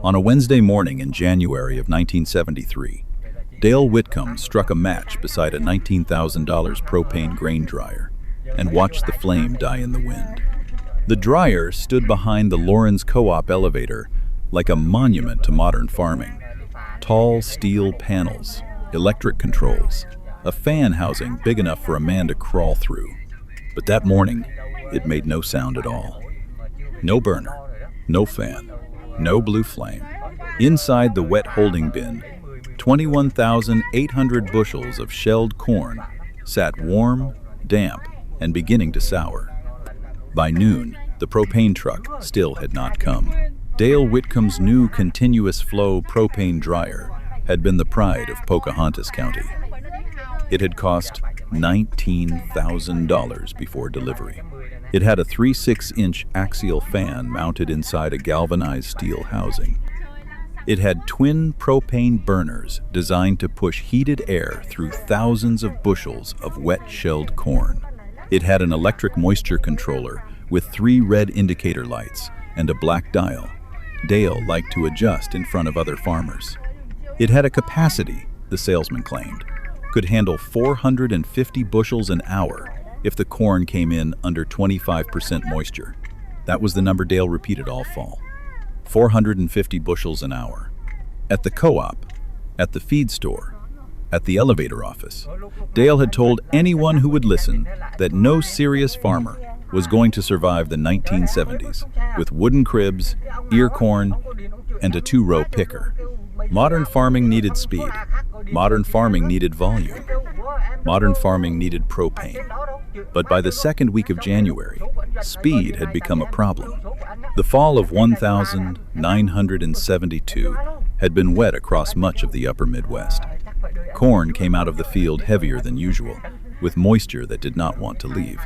On a Wednesday morning in January of 1973, Dale Whitcomb struck a match beside a $19,000 propane grain dryer and watched the flame die in the wind. The dryer stood behind the Lawrence Co-op elevator like a monument to modern farming. Tall steel panels, electric controls, a fan housing big enough for a man to crawl through. But that morning, it made no sound at all. No burner, no fan, no blue flame. Inside the wet holding bin, 21,800 bushels of shelled corn sat warm, damp, and beginning to sour. By noon, the propane truck still had not come. Dale Whitcomb's new continuous flow propane dryer had been the pride of Pocahontas County. It had cost $19,000 before delivery. It had a 3/6-inch axial fan mounted inside a galvanized steel housing. It had twin propane burners designed to push heated air through thousands of bushels of wet shelled corn. It had an electric moisture controller with 3 red indicator lights and a black dial Dale liked to adjust in front of other farmers. It had a capacity, the salesman claimed, could handle 450 bushels an hour if the corn came in under 25% moisture. That was the number Dale repeated all fall. 450 bushels an hour. At the co-op, at the feed store, at the elevator office, Dale had told anyone who would listen that no serious farmer was going to survive the 1970s with wooden cribs, ear corn, and a 2-row picker. Modern farming needed speed. Modern farming needed volume. Modern farming needed propane. But by the second week of January, speed had become a problem. The fall of 1972 had been wet across much of the upper Midwest. Corn came out of the field heavier than usual, with moisture that did not want to leave.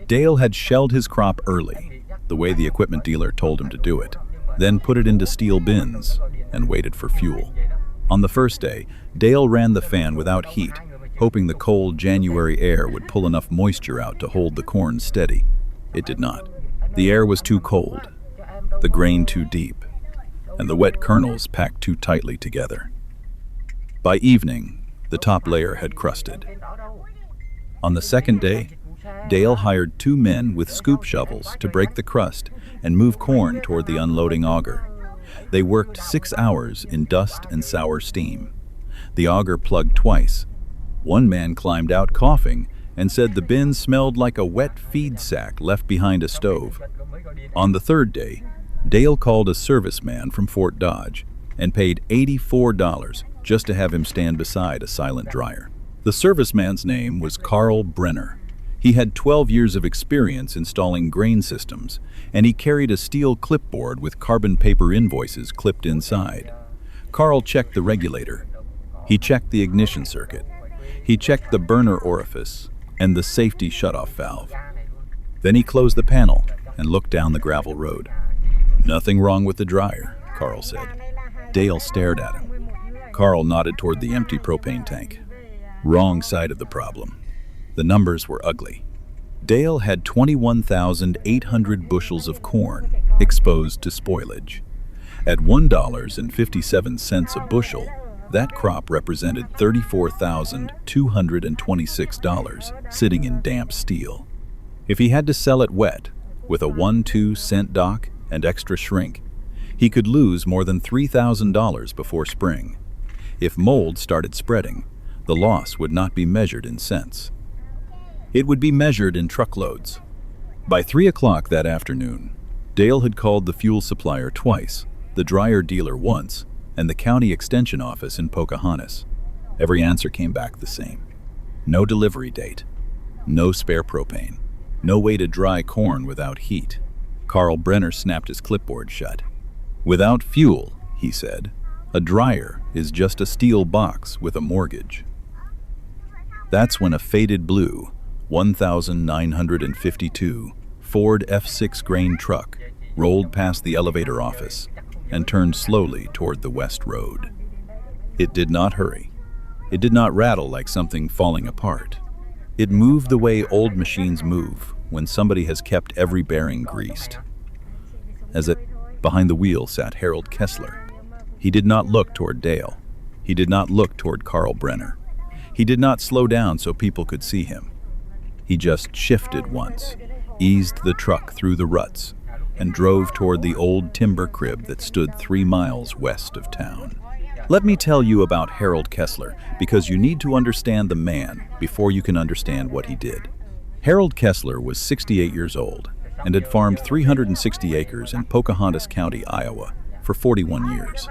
Dale had shelled his crop early, the way the equipment dealer told him to do it, then put it into steel bins and waited for fuel. On the first day, Dale ran the fan without heat, hoping the cold January air would pull enough moisture out to hold the corn steady. It did not. The air was too cold, the grain too deep, and the wet kernels packed too tightly together. By evening, the top layer had crusted. On the second day, Dale hired 2 men with scoop shovels to break the crust and move corn toward the unloading auger. They worked 6 hours in dust and sour steam. The auger plugged twice. One man climbed out coughing and said the bin smelled like a wet feed sack left behind a stove. On the third day, Dale called a serviceman from Fort Dodge and paid $84 just to have him stand beside a silent dryer. The serviceman's name was Carl Brenner. He had 12 years of experience installing grain systems, and he carried a steel clipboard with carbon paper invoices clipped inside. Carl checked the regulator. He checked the ignition circuit. He checked the burner orifice and the safety shutoff valve. Then he closed the panel and looked down the gravel road. "Nothing wrong with the dryer," Carl said. Dale stared at him. Carl nodded toward the empty propane tank. Wrong side of the problem. The numbers were ugly. Dale had 21,800 bushels of corn exposed to spoilage. At $1.57 a bushel, that crop represented $34,226 sitting in damp steel. If he had to sell it wet, with a 1-2 cent dock and extra shrink, he could lose more than $3,000 before spring. If mold started spreading, the loss would not be measured in cents. It would be measured in truckloads. By 3 o'clock that afternoon, Dale had called the fuel supplier twice, the dryer dealer once, and the county extension office in Pocahontas. Every answer came back the same. No delivery date. No spare propane. No way to dry corn without heat. Carl Brenner snapped his clipboard shut. "Without fuel," he said, "a dryer is just a steel box with a mortgage." That's when a faded blue 1952 Ford F6 grain truck rolled past the elevator office and turned slowly toward the west road. It did not hurry. It did not rattle like something falling apart. It moved the way old machines move when somebody has kept every bearing greased. Behind the wheel sat Harold Kessler, He did not look toward Dale. He did not look toward Carl Brenner. He did not slow down so people could see him. He just shifted once, eased the truck through the ruts, and drove toward the old timber crib that stood 3 miles west of town. Let me tell you about Harold Kessler, because you need to understand the man before you can understand what he did. Harold Kessler was 68 years old and had farmed 360 acres in Pocahontas County, Iowa, for 41 years.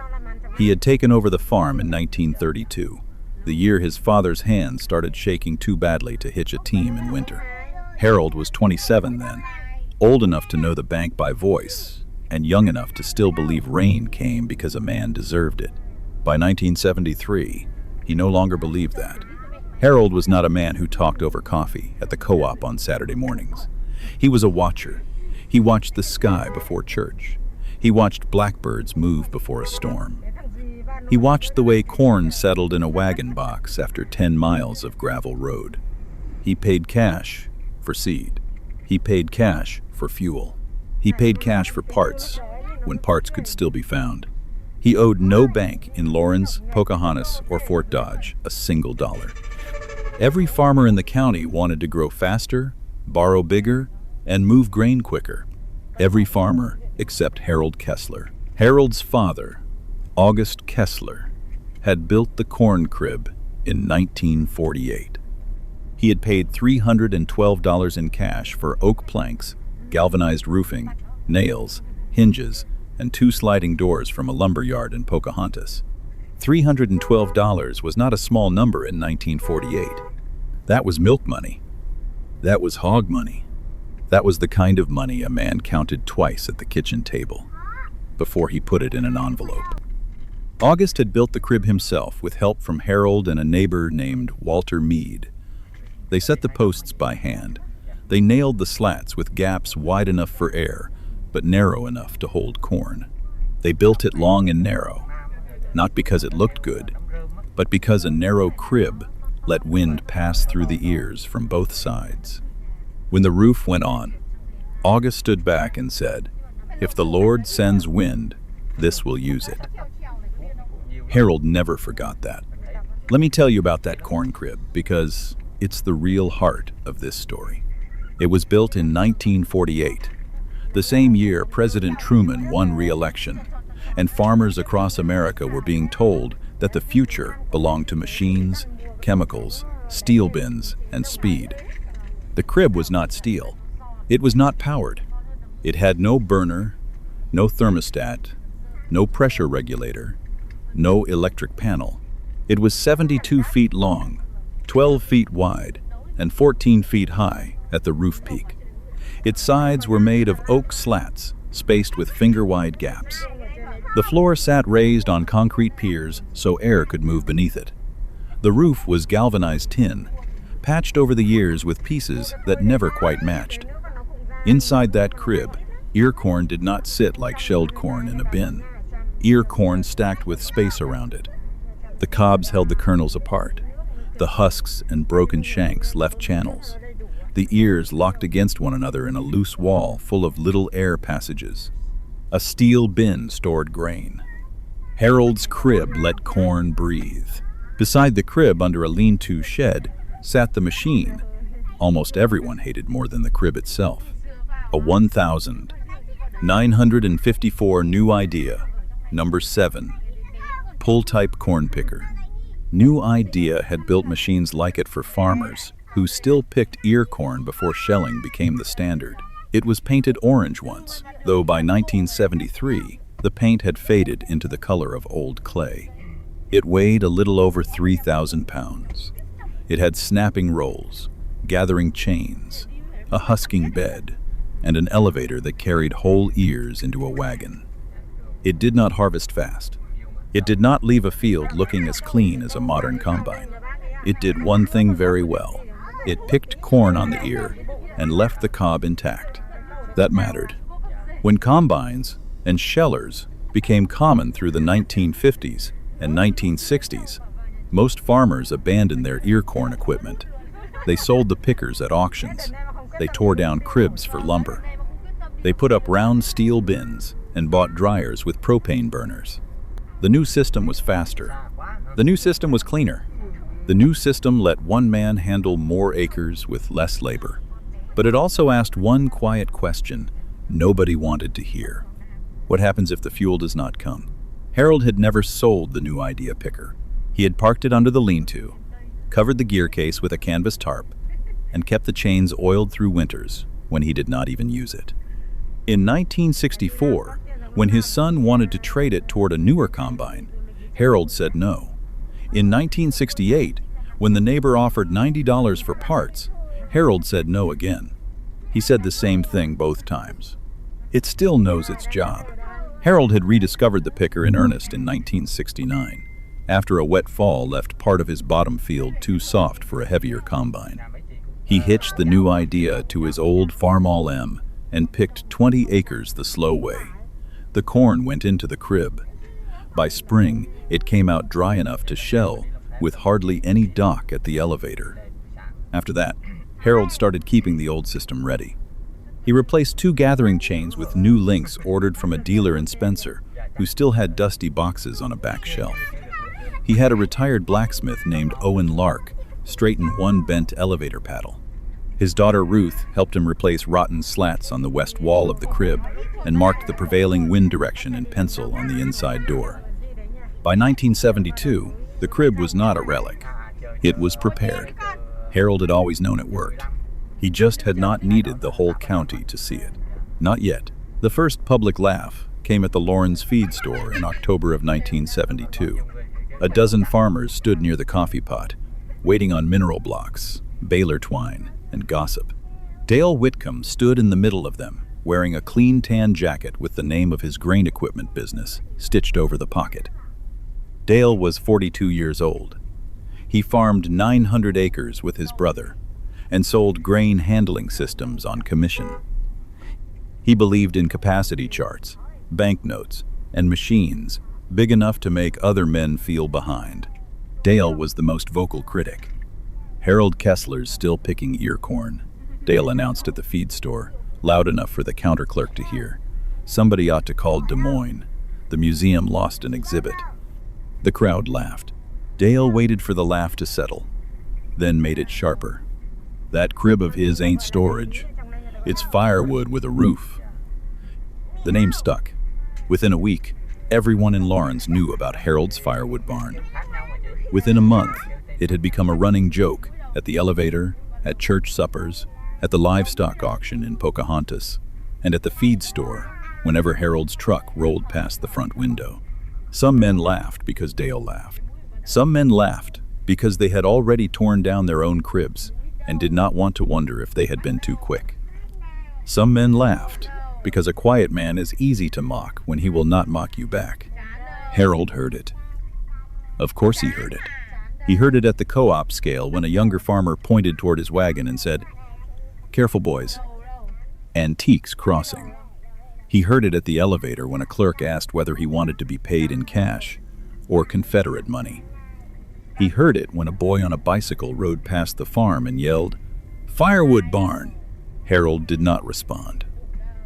He had taken over the farm in 1932, the year his father's hand started shaking too badly to hitch a team in winter. Harold was 27 then, old enough to know the bank by voice, and young enough to still believe rain came because a man deserved it. By 1973, he no longer believed that. Harold was not a man who talked over coffee at the co-op on Saturday mornings. He was a watcher. He watched the sky before church. He watched blackbirds move before a storm. He watched the way corn settled in a wagon box after 10 miles of gravel road. He paid cash for seed. He paid cash for fuel. He paid cash for parts when parts could still be found. He owed no bank in Lawrence, Pocahontas, or Fort Dodge a single dollar. Every farmer in the county wanted to grow faster, borrow bigger, and move grain quicker. Every farmer except Harold Kessler. Harold's father, August Kessler, had built the corn crib in 1948. He had paid $312 in cash for oak planks, galvanized roofing, nails, hinges, and 2 sliding doors from a lumber yard in Pocahontas. $312 was not a small number in 1948. That was milk money. That was hog money. That was the kind of money a man counted twice at the kitchen table before he put it in an envelope. August had built the crib himself with help from Harold and a neighbor named Walter Meade. They set the posts by hand. They nailed the slats with gaps wide enough for air, but narrow enough to hold corn. They built it long and narrow, not because it looked good, but because a narrow crib let wind pass through the ears from both sides. When the roof went on, August stood back and said, "If the Lord sends wind, this will use it." Harold never forgot that. Let me tell you about that corn crib, because it's the real heart of this story. It was built in 1948, the same year President Truman won re-election, and farmers across America were being told that the future belonged to machines, chemicals, steel bins, and speed. The crib was not steel. It was not powered. It had no burner, no thermostat, no pressure regulator, no electric panel. It was 72 feet long, 12 feet wide, and 14 feet high at the roof peak. Its sides were made of oak slats, spaced with finger-wide gaps. The floor sat raised on concrete piers so air could move beneath it. The roof was galvanized tin, patched over the years with pieces that never quite matched. Inside that crib, ear corn did not sit like shelled corn in a bin. Ear corn stacked with space around it. The cobs held the kernels apart. The husks and broken shanks left channels. The ears locked against one another in a loose wall full of little air passages. A steel bin stored grain. Harold's crib let corn breathe. Beside the crib, under a lean-to shed, sat the machine almost everyone hated more than the crib itself. A 1,954 New Idea, number 7, pull-type corn picker. New Idea had built machines like it for farmers who still picked ear corn before shelling became the standard. It was painted orange once, though by 1973, the paint had faded into the color of old clay. It weighed a little over 3,000 pounds. It had snapping rolls, gathering chains, a husking bed, and an elevator that carried whole ears into a wagon. It did not harvest fast. It did not leave a field looking as clean as a modern combine. It did one thing very well. It picked corn on the ear and left the cob intact. That mattered. When combines and shellers became common through the 1950s and 1960s, most farmers abandoned their ear corn equipment. They sold the pickers at auctions. They tore down cribs for lumber. They put up round steel bins and bought dryers with propane burners. The new system was faster. The new system was cleaner. The new system let one man handle more acres with less labor. But it also asked one quiet question nobody wanted to hear. What happens if the fuel does not come? Harold had never sold the new idea picker. He had parked it under the lean-to, covered the gear case with a canvas tarp, and kept the chains oiled through winters when he did not even use it. In 1964, when his son wanted to trade it toward a newer combine, Harold said no. In 1968, when the neighbor offered $90 for parts, Harold said no again. He said the same thing both times. It still knows its job. Harold had rediscovered the picker in earnest in 1969, after a wet fall left part of his bottom field too soft for a heavier combine. He hitched the new idea to his old Farmall M and picked 20 acres the slow way. The corn went into the crib. By spring, it came out dry enough to shell, with hardly any dock at the elevator. After that, Harold started keeping the old system ready. He replaced 2 gathering chains with new links ordered from a dealer in Spencer, who still had dusty boxes on a back shelf. He had a retired blacksmith named Owen Lark straighten one bent elevator paddle. His daughter Ruth helped him replace rotten slats on the west wall of the crib and marked the prevailing wind direction in pencil on the inside door. By 1972, the crib was not a relic. It was prepared. Harold had always known it worked. He just had not needed the whole county to see it. Not yet. The first public laugh came at the Lawrence feed store in October of 1972. A dozen farmers stood near the coffee pot, waiting on mineral blocks, baler twine, and gossip. Dale Whitcomb stood in the middle of them, wearing a clean tan jacket with the name of his grain equipment business stitched over the pocket. Dale was 42 years old. He farmed 900 acres with his brother and sold grain handling systems on commission. He believed in capacity charts, banknotes, and machines big enough to make other men feel behind. Dale was the most vocal critic. "Harold Kessler's still picking ear corn," Dale announced at the feed store, loud enough for the counter clerk to hear. "Somebody ought to call Des Moines. The museum lost an exhibit." The crowd laughed. Dale waited for the laugh to settle, then made it sharper. "That crib of his ain't storage. It's firewood with a roof." The name stuck. Within a week, everyone in Lawrence knew about Harold's firewood barn. Within a month, it had become a running joke at the elevator, at church suppers, at the livestock auction in Pocahontas, and at the feed store whenever Harold's truck rolled past the front window. Some men laughed because Dale laughed. Some men laughed because they had already torn down their own cribs and did not want to wonder if they had been too quick. Some men laughed because a quiet man is easy to mock when he will not mock you back. Harold heard it. Of course he heard it. He heard it at the co-op scale when a younger farmer pointed toward his wagon and said, "Careful, boys. Antiques crossing." He heard it at the elevator when a clerk asked whether he wanted to be paid in cash or Confederate money. He heard it when a boy on a bicycle rode past the farm and yelled, "Firewood barn!" Harold did not respond.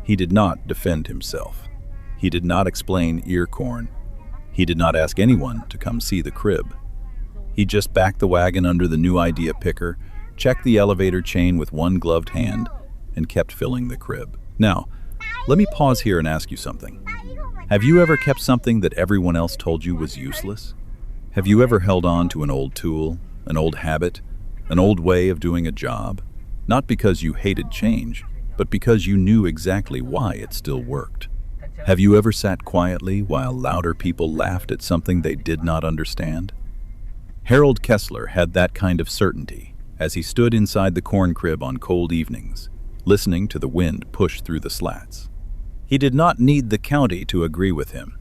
He did not defend himself. He did not explain ear corn. He did not ask anyone to come see the crib. He just backed the wagon under the new idea picker, checked the elevator chain with one gloved hand, and kept filling the crib. Now, let me pause here and ask you something. Have you ever kept something that everyone else told you was useless? Have you ever held on to an old tool, an old habit, an old way of doing a job? Not because you hated change, but because you knew exactly why it still worked. Have you ever sat quietly while louder people laughed at something they did not understand? Harold Kessler had that kind of certainty as he stood inside the corn crib on cold evenings, listening to the wind push through the slats. He did not need the county to agree with him.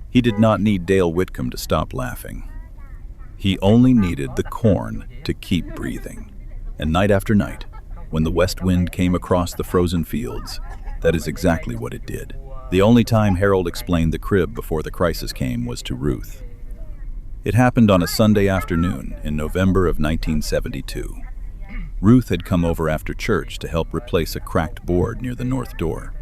He did not need Dale Whitcomb to stop laughing. He only needed the corn to keep breathing. And night after night, when the west wind came across the frozen fields, that is exactly what it did. The only time Harold explained the crib before the crisis came was to Ruth. It happened on a Sunday afternoon in November of 1972. Ruth had come over after church to help replace a cracked board near the north door.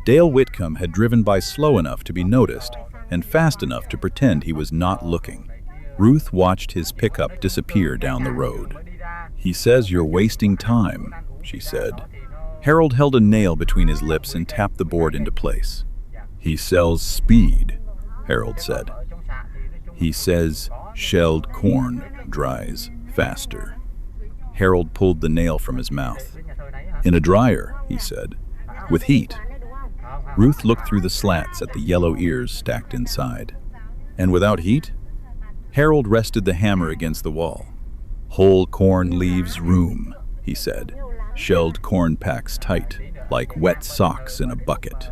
Dale Whitcomb had driven by slow enough to be noticed and fast enough to pretend he was not looking. Ruth watched his pickup disappear down the road. "He says you're wasting time," she said. Harold held a nail between his lips and tapped the board into place. "He sells speed," Harold said. "He says shelled corn dries faster." Harold pulled the nail from his mouth. "In a dryer," he said, "with heat." Ruth looked through the slats at the yellow ears stacked inside. "And without heat?" Harold rested the hammer against the wall. "Whole corn leaves room," he said. "Shelled corn packs tight, like wet socks in a bucket."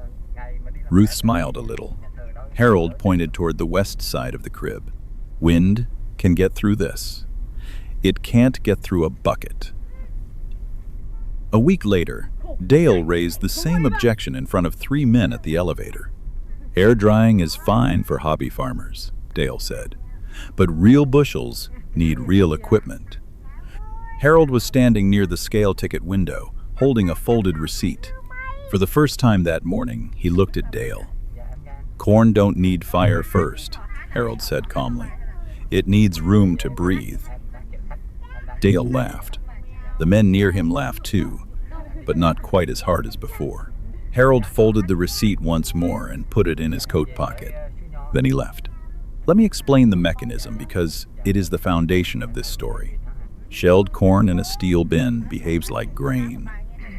Ruth smiled a little. Harold pointed toward the west side of the crib. "Wind can get through this. It can't get through a bucket." A week later, Dale raised the same objection in front of 3 men at the elevator. "Air drying is fine for hobby farmers," Dale said, "but real bushels need real equipment." Harold was standing near the scale ticket window, holding a folded receipt. For the first time that morning, he looked at Dale. "Corn don't need fire first," Harold said calmly. "It needs room to breathe." Dale laughed. The men near him laughed too, but not quite as hard as before. Harold folded the receipt once more and put it in his coat pocket. Then he left. Let me explain the mechanism because it is the foundation of this story. Shelled corn in a steel bin behaves like grain.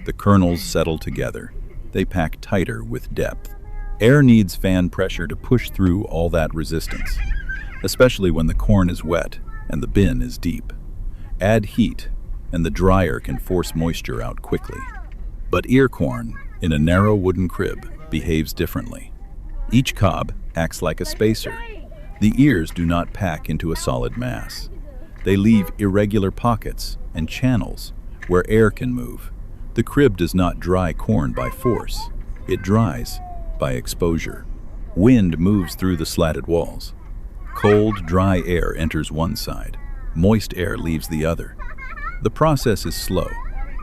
The kernels settle together. They pack tighter with depth. Air needs fan pressure to push through all that resistance, especially when the corn is wet and the bin is deep. Add heat, and the dryer can force moisture out quickly. But ear corn, in a narrow wooden crib, behaves differently. Each cob acts like a spacer. The ears do not pack into a solid mass. They leave irregular pockets and channels where air can move. The crib does not dry corn by force. It dries by exposure. Wind moves through the slatted walls. Cold, dry air enters one side. Moist air leaves the other. The process is slow,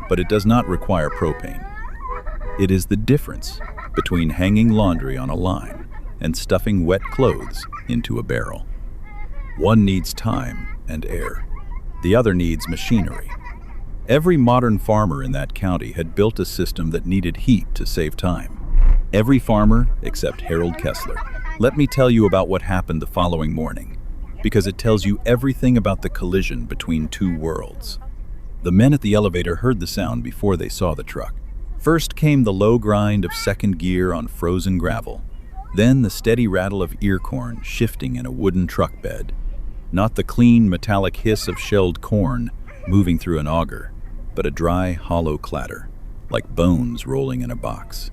but it does not require propane. It is the difference between hanging laundry on a line and stuffing wet clothes into a barrel. One needs time and air. The other needs machinery. Every modern farmer in that county had built a system that needed heat to save time. Every farmer except Harold Kessler. Let me tell you about what happened the following morning, because it tells you everything about the collision between two worlds. The men at the elevator heard the sound before they saw the truck. First came the low grind of second gear on frozen gravel, then the steady rattle of ear corn shifting in a wooden truck bed. Not the clean, metallic hiss of shelled corn moving through an auger, but a dry, hollow clatter, like bones rolling in a box.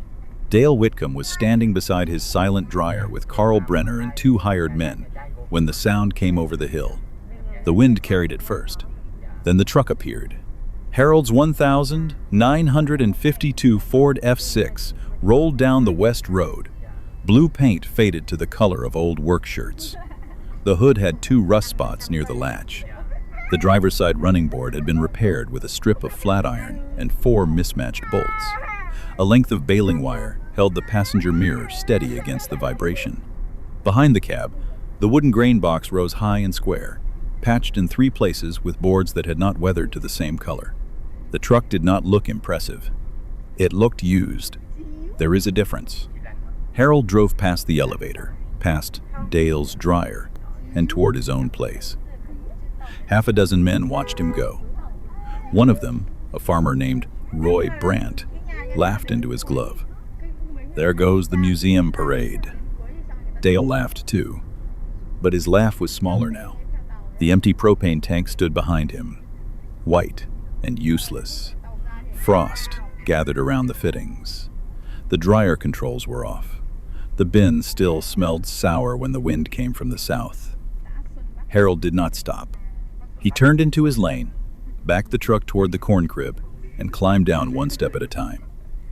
Dale Whitcomb was standing beside his silent dryer with Carl Brenner and 2 hired men when the sound came over the hill. The wind carried it first. Then the truck appeared. Harold's 1,952 Ford F6 rolled down the west road. Blue paint faded to the color of old work shirts. The hood had 2 rust spots near the latch. The driver's side running board had been repaired with a strip of flat iron and 4 mismatched bolts. A length of baling wire held the passenger mirror steady against the vibration. Behind the cab, the wooden grain box rose high and square, patched in 3 places with boards that had not weathered to the same color. The truck did not look impressive. It looked used. There is a difference. Harold drove past the elevator, past Dale's dryer, and toward his own place. Half a dozen men watched him go. One of them, a farmer named Roy Brandt, laughed into his glove. "There goes the museum parade." Dale laughed too, but his laugh was smaller now. The empty propane tank stood behind him, white and useless. Frost gathered around the fittings. The dryer controls were off. The bin still smelled sour when the wind came from the south. Harold did not stop. He turned into his lane, backed the truck toward the corn crib, and climbed down 1 step at a time.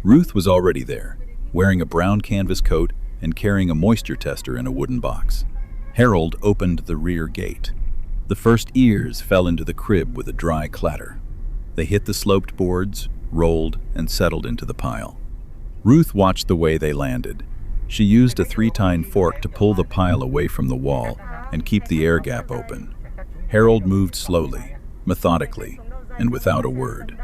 Ruth was already there, wearing a brown canvas coat and carrying a moisture tester in a wooden box. Harold opened the rear gate. The first ears fell into the crib with a dry clatter. They hit the sloped boards, rolled, and settled into the pile. Ruth watched the way they landed. She used a 3-tine fork to pull the pile away from the wall and keep the air gap open. Harold moved slowly, methodically, and without a word.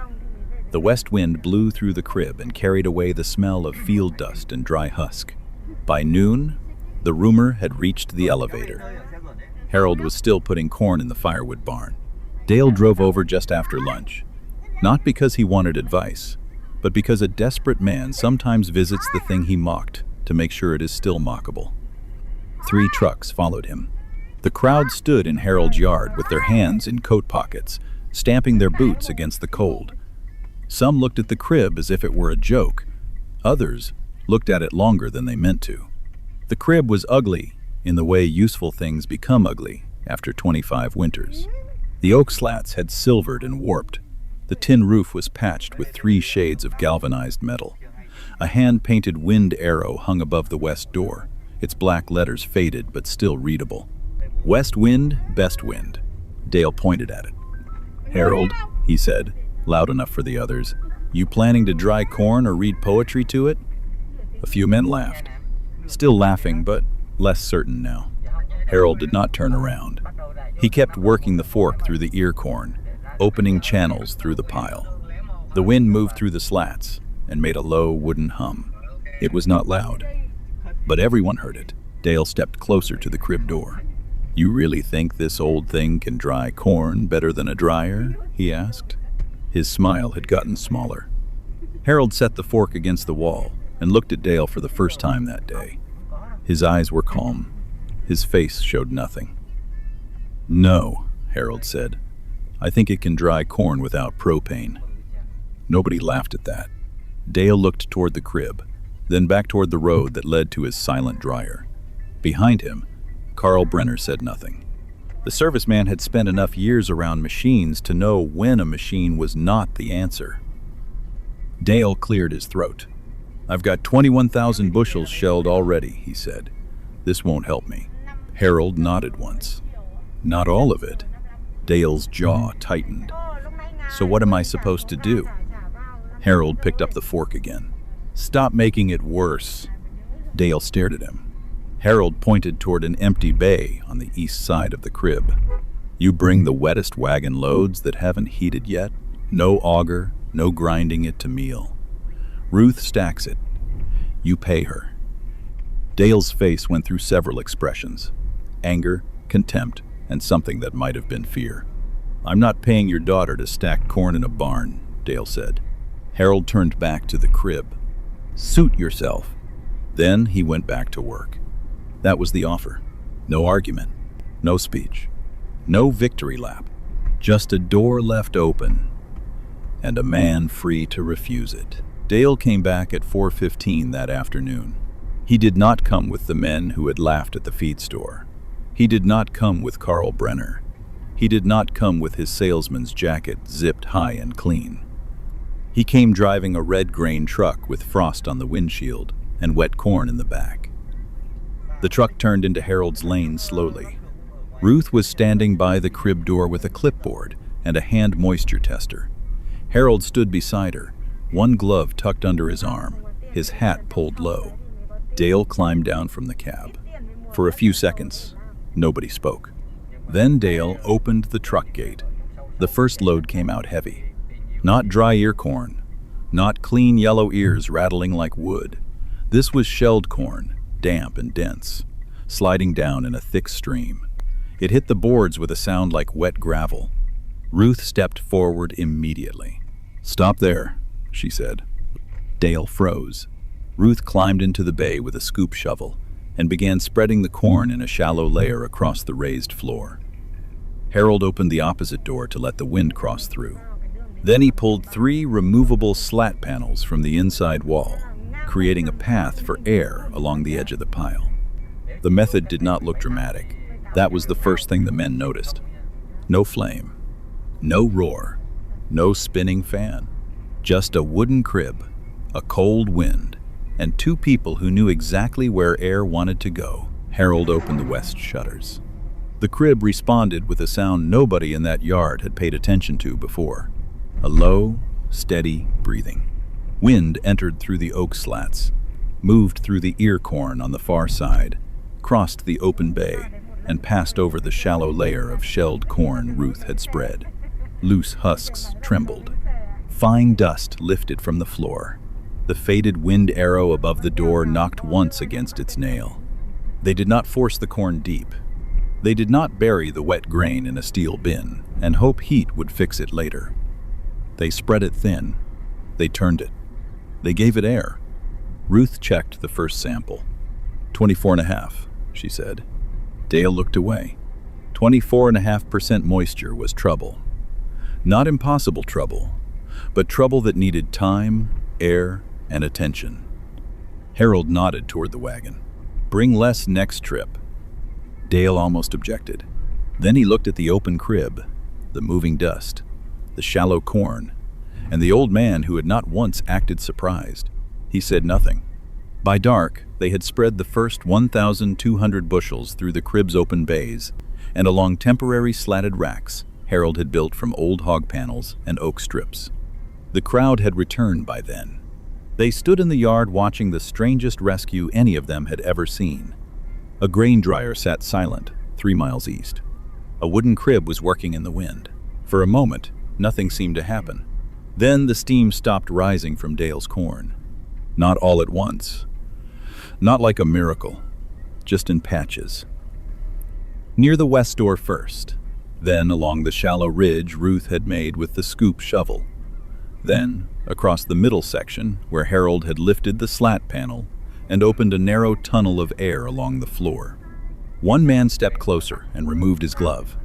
The west wind blew through the crib and carried away the smell of field dust and dry husk. By noon, the rumor had reached the elevator. Harold was still putting corn in the firewood barn. Dale drove over just after lunch, not because he wanted advice, but because a desperate man sometimes visits the thing he mocked to make sure it is still mockable. 3 trucks followed him. The crowd stood in Harold's yard with their hands in coat pockets, stamping their boots against the cold. Some looked at the crib as if it were a joke. Others looked at it longer than they meant to. The crib was ugly in the way useful things become ugly after 25 winters. The oak slats had silvered and warped. The tin roof was patched with 3 shades of galvanized metal. A hand-painted wind arrow hung above the west door, its black letters faded but still readable. West wind, best wind. Dale pointed at it. Harold, he said, loud enough for the others, you planning to dry corn or read poetry to it? A few men laughed, still laughing but less certain now. Harold did not turn around. He kept working the fork through the ear corn, opening channels through the pile. The wind moved through the slats and made a low wooden hum. It was not loud, but everyone heard it. Dale stepped closer to the crib door. You really think this old thing can dry corn better than a dryer? He asked. His smile had gotten smaller. Harold set the fork against the wall and looked at Dale for the first time that day. His eyes were calm. His face showed nothing. No, Harold said. I think it can dry corn without propane. Nobody laughed at that. Dale looked toward the crib, then back toward the road that led to his silent dryer. Behind him, Carl Brenner said nothing. The serviceman had spent enough years around machines to know when a machine was not the answer. Dale cleared his throat. I've got 21,000 bushels shelled already, he said. This won't help me. Harold nodded once. Not all of it. Dale's jaw tightened. So what am I supposed to do? Harold picked up the fork again. Stop making it worse. Dale stared at him. Harold pointed toward an empty bay on the east side of the crib. You bring the wettest wagon loads that haven't heated yet? No auger, no grinding it to meal. Ruth stacks it. You pay her. Dale's face went through several expressions. Anger, contempt, and something that might have been fear. I'm not paying your daughter to stack corn in a barn, Dale said. Harold turned back to the crib. Suit yourself. Then he went back to work. That was the offer. No argument, no speech, no victory lap. Just a door left open and a man free to refuse it. Dale came back at 4:15 that afternoon. He did not come with the men who had laughed at the feed store. He did not come with Carl Brenner. He did not come with his salesman's jacket zipped high and clean. He came driving a red grain truck with frost on the windshield and wet corn in the back. The truck turned into Harold's lane slowly. Ruth was standing by the crib door with a clipboard and a hand moisture tester. Harold stood beside her, one glove tucked under his arm, his hat pulled low. Dale climbed down from the cab. For a few seconds, nobody spoke. Then Dale opened the truck gate. The first load came out heavy. Not dry ear corn, not clean yellow ears rattling like wood. This was shelled corn, damp and dense, sliding down in a thick stream. It hit the boards with a sound like wet gravel. Ruth stepped forward immediately. Stop there, she said. Dale froze. Ruth climbed into the bay with a scoop shovel and began spreading the corn in a shallow layer across the raised floor. Harold opened the opposite door to let the wind cross through. Then he pulled 3 removable slat panels from the inside wall, creating a path for air along the edge of the pile. The method did not look dramatic. That was the first thing the men noticed. No flame, no roar, no spinning fan. Just a wooden crib, a cold wind, and 2 people who knew exactly where air wanted to go. Harold opened the west shutters. The crib responded with a sound nobody in that yard had paid attention to before. A low, steady breathing. Wind entered through the oak slats. moved through the ear corn on the far side, crossed the open bay, and passed over the shallow layer of shelled corn Ruth had spread. Loose husks trembled. Fine dust lifted from the floor. The faded wind arrow above the door knocked once against its nail. They did not force the corn deep. They did not bury the wet grain in a steel bin and hope heat would fix it later. They spread it thin. They turned it. They gave it air. Ruth checked the first sample. 24.5, she said. Dale looked away. 24.5% moisture was trouble. Not impossible trouble, but trouble that needed time, air, and attention. Harold nodded toward the wagon. Bring less next trip. Dale almost objected. Then he looked at the open crib, the moving dust, the shallow corn, and the old man who had not once acted surprised. He said nothing. By dark, they had spread the first 1,200 bushels through the crib's open bays and along temporary slatted racks Harold had built from old hog panels and oak strips. The crowd had returned by then. They stood in the yard watching the strangest rescue any of them had ever seen. A grain dryer sat silent 3 miles east. A wooden crib was working in the wind. For a moment, nothing seemed to happen. Then the steam stopped rising from Dale's corn. Not all at once. Not like a miracle, just in patches. Near the west door first, then along the shallow ridge Ruth had made with the scoop shovel. Then across the middle section where Harold had lifted the slat panel and opened a narrow tunnel of air along the floor. One man stepped closer and removed his glove.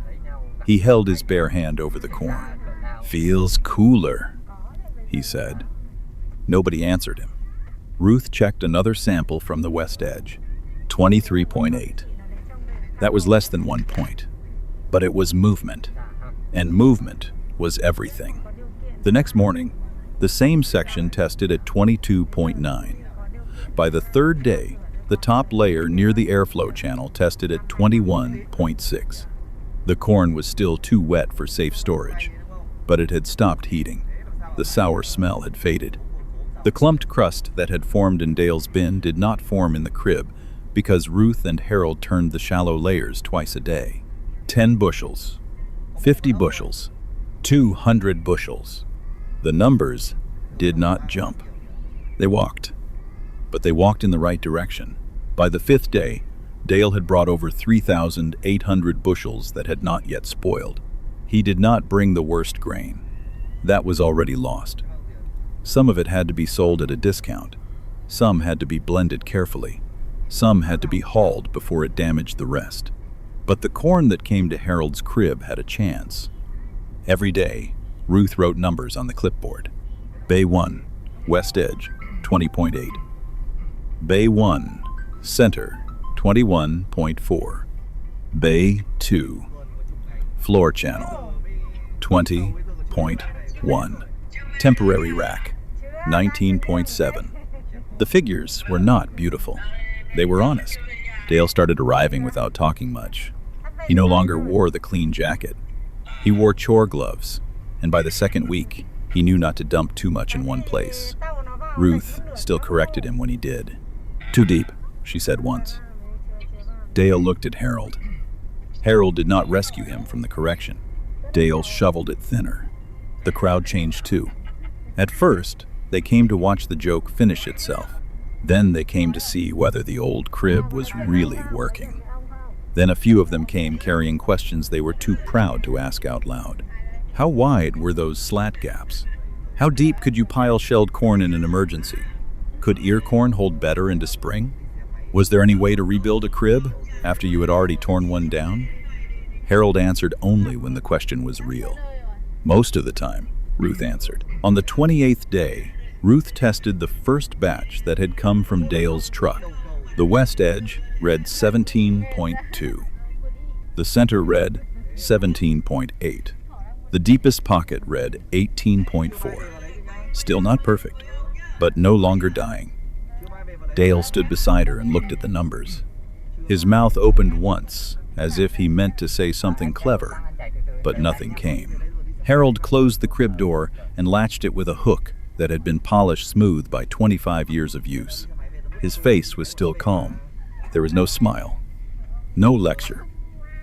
He held his bare hand over the corn. Feels cooler, he said. Nobody answered him. Ruth checked another sample from the west edge. 23.8. That was less than 1 point. But it was movement. And movement was everything. The next morning, the same section tested at 22.9. By the third day, the top layer near the airflow channel tested at 21.6. The corn was still too wet for safe storage, but it had stopped heating. The sour smell had faded. The clumped crust that had formed in Dale's bin did not form in the crib because Ruth and Harold turned the shallow layers twice a day. 10 bushels, 50 bushels, 200 bushels. The numbers did not jump. They walked, but they walked in the right direction. By the 5th day, Dale had brought over 3,800 bushels that had not yet spoiled. He did not bring the worst grain. That was already lost. Some of it had to be sold at a discount. Some had to be blended carefully. Some had to be hauled before it damaged the rest. But the corn that came to Harold's crib had a chance. Every day, Ruth wrote numbers on the clipboard. Bay 1, west edge, 20.8. Bay 1, center, 21.4. Bay 2, floor channel, 20.1. Temporary rack, 19.7. The figures were not beautiful. They were honest. Dale started arriving without talking much. He no longer wore the clean jacket. He wore chore gloves, and by the second week, he knew not to dump too much in one place. Ruth still corrected him when he did. Too deep, she said once. Dale looked at Harold. Harold did not rescue him from the correction. Dale shoveled it thinner. The crowd changed too. At first, they came to watch the joke finish itself. Then they came to see whether the old crib was really working. Then a few of them came carrying questions they were too proud to ask out loud. How wide were those slat gaps? How deep could you pile shelled corn in an emergency? Could ear corn hold better into spring? Was there any way to rebuild a crib after you had already torn one down? Harold answered only when the question was real. Most of the time, Ruth answered. On the 28th day, Ruth tested the first batch that had come from Dale's truck. The west edge read 17.2. The center read 17.8. The deepest pocket read 18.4. Still not perfect, but no longer dying. Dale stood beside her and looked at the numbers. His mouth opened once, as if he meant to say something clever, but nothing came. Harold closed the crib door and latched it with a hook that had been polished smooth by 25 years of use. His face was still calm. There was no smile, no lecture,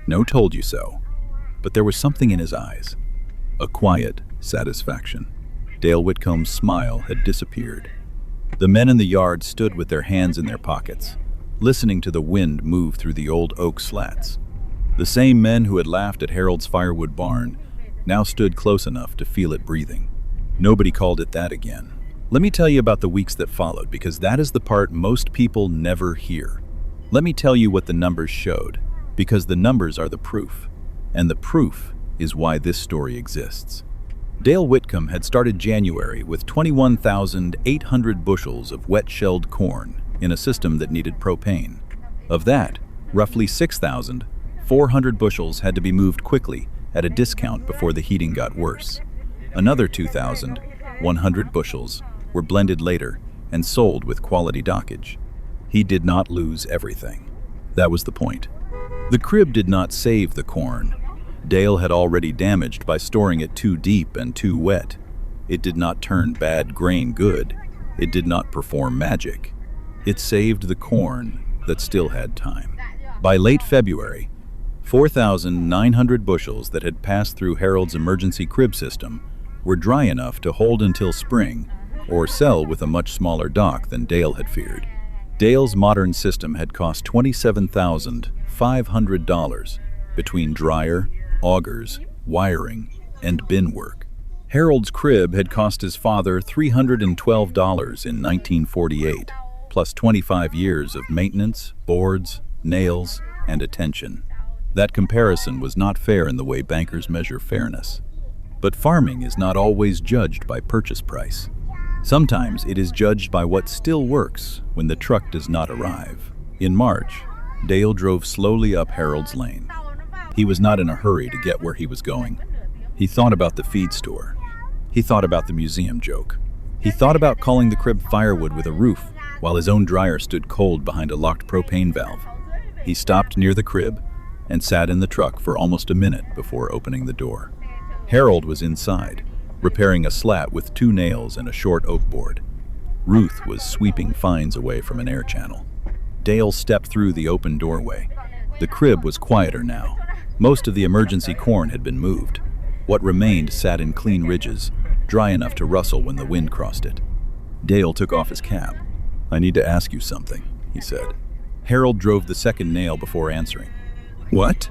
no told you so. But there was something in his eyes, a quiet satisfaction. Dale Whitcomb's smile had disappeared. The men in the yard stood with their hands in their pockets, listening to the wind move through the old oak slats. The same men who had laughed at Harold's firewood barn now stood close enough to feel it breathing. Nobody called it that again. Let me tell you about the weeks that followed, because that is the part most people never hear. Let me tell you what the numbers showed, because the numbers are the proof. And the proof is why this story exists. Dale Whitcomb had started January with 21,800 bushels of wet-shelled corn in a system that needed propane. Of that, roughly 6,400 bushels had to be moved quickly at a discount before the heating got worse. Another 2,100 bushels were blended later and sold with quality dockage. He did not lose everything. That was the point. The crib did not save the corn. Dale had already damaged by storing it too deep and too wet. It did not turn bad grain good. It did not perform magic. It saved the corn that still had time. By late February, 4,900 bushels that had passed through Harold's emergency crib system were dry enough to hold until spring or sell with a much smaller dock than Dale had feared. Dale's modern system had cost $27,500 between dryer, augers, wiring, and bin work. Harold's crib had cost his father $312 in 1948, plus 25 years of maintenance, boards, nails, and attention. That comparison was not fair in the way bankers measure fairness. But farming is not always judged by purchase price. Sometimes it is judged by what still works when the truck does not arrive. In March, Dale drove slowly up Harold's Lane. He was not in a hurry to get where he was going. He thought about the feed store. He thought about the museum joke. He thought about calling the crib firewood with a roof while his own dryer stood cold behind a locked propane valve. He stopped near the crib and sat in the truck for almost a minute before opening the door. Harold was inside, repairing a slat with 2 nails and a short oak board. Ruth was sweeping fines away from an air channel. Dale stepped through the open doorway. The crib was quieter now. Most of the emergency corn had been moved. What remained sat in clean ridges, dry enough to rustle when the wind crossed it. Dale took off his cap. "I need to ask you something," he said. Harold drove the second nail before answering. "What?"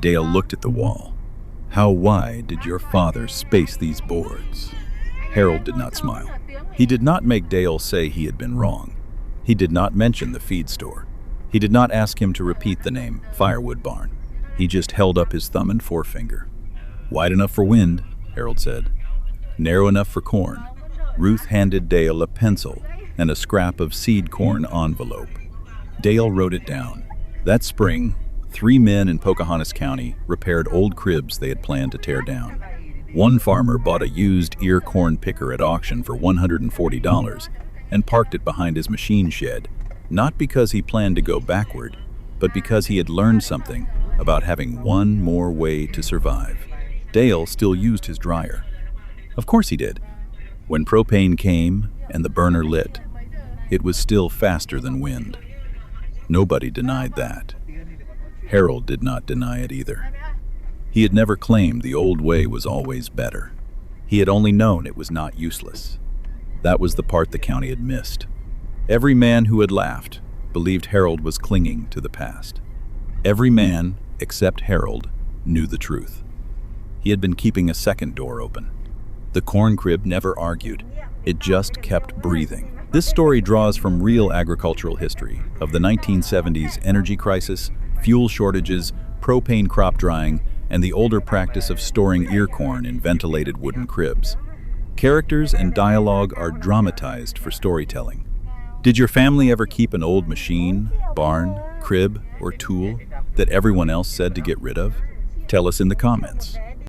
Dale looked at the wall. "How wide did your father space these boards?" Harold did not smile. He did not make Dale say he had been wrong. He did not mention the feed store. He did not ask him to repeat the name Firewood Barn. He just held up his thumb and forefinger. "Wide enough for wind," Harold said. "Narrow enough for corn." Ruth handed Dale a pencil and a scrap of seed corn envelope. Dale wrote it down. That spring, 3 men in Pocahontas County repaired old cribs they had planned to tear down. One farmer bought a used ear corn picker at auction for $140 and parked it behind his machine shed, not because he planned to go backward, but because he had learned something about having one more way to survive. Dale still used his dryer. Of course he did. When propane came and the burner lit, it was still faster than wind. Nobody denied that. Harold did not deny it either. He had never claimed the old way was always better. He had only known it was not useless. That was the part the county had missed. Every man who had laughed believed Harold was clinging to the past. Every man, except Harold, knew the truth. He had been keeping a second door open. The corn crib never argued. It just kept breathing. This story draws from real agricultural history of the 1970s energy crisis, fuel shortages, propane crop drying, and the older practice of storing ear corn in ventilated wooden cribs. Characters and dialogue are dramatized for storytelling. Did your family ever keep an old machine, barn, crib, or tool that everyone else said to get rid of? Tell us in the comments.